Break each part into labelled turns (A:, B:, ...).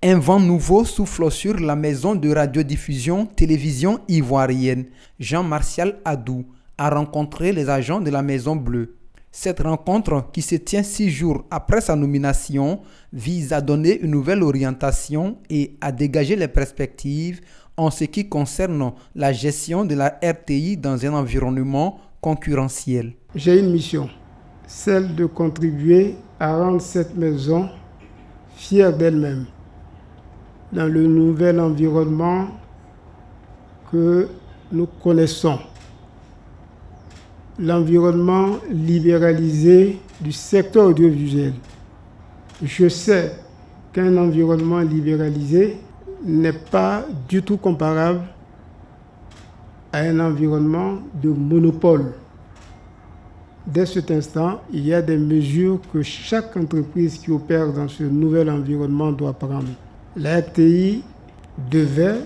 A: Un vent nouveau souffle sur la maison de radiodiffusion télévision ivoirienne. Jean-Martial Adou a rencontré les agents de la Maison Bleue. Cette rencontre, qui se tient 6 jours après sa nomination, vise à donner une nouvelle orientation et à dégager les perspectives en ce qui concerne la gestion de la RTI dans un environnement concurrentiel.
B: J'ai une mission, celle de contribuer à rendre cette maison fière d'elle-même dans le nouvel environnement que nous connaissons. L'environnement libéralisé du secteur audiovisuel. Je sais qu'un environnement libéralisé n'est pas du tout comparable à un environnement de monopole. Dès cet instant, il y a des mesures que chaque entreprise qui opère dans ce nouvel environnement doit prendre. La RTI devait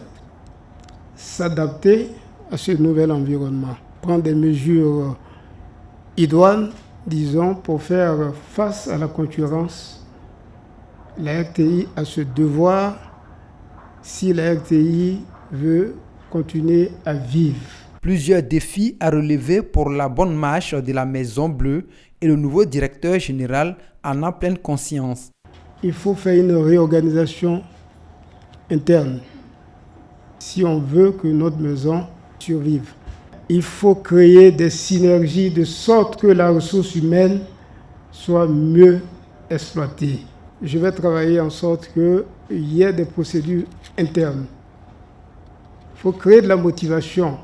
B: s'adapter à ce nouvel environnement, prendre des mesures idoines, disons, pour faire face à la concurrence. La RTI a ce devoir si la RTI veut continuer à vivre.
A: Plusieurs défis à relever pour la bonne marche de la Maison Bleue et le nouveau directeur général en a pleine conscience.
B: Il faut faire une réorganisation interne si on veut que notre maison survive. Il faut créer des synergies de sorte que la ressource humaine soit mieux exploitée. Je vais travailler en sorte qu'il y ait des procédures internes. Il faut créer de la motivation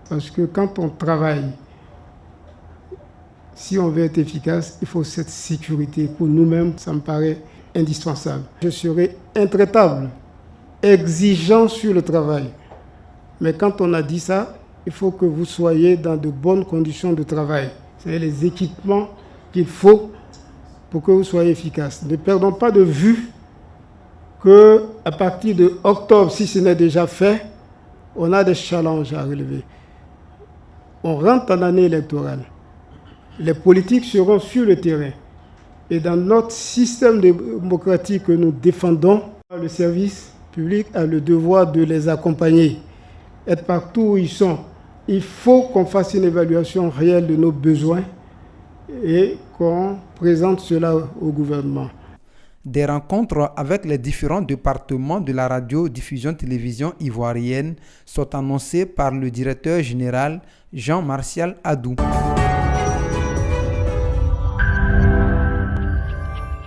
B: parce que quand on travaille, si on veut être efficace, il faut cette sécurité. Pour nous-mêmes, ça me paraît indispensable. Je serai intraitable, exigeant sur le travail. Mais quand on a dit ça, il faut que vous soyez dans de bonnes conditions de travail. C'est les équipements qu'il faut pour que vous soyez efficace. Ne perdons pas de vue qu'à partir de octobre, si ce n'est déjà fait, on a des challenges à relever. On rentre en année électorale. Les politiques seront sur le terrain. Et dans notre système démocratique que nous défendons, le service public a le devoir de les accompagner, être partout où ils sont. Il faut qu'on fasse une évaluation réelle de nos besoins et qu'on présente cela au gouvernement.
A: Des rencontres avec les différents départements de la radiodiffusion télévision ivoirienne sont annoncées par le directeur général Jean-Martial Adou.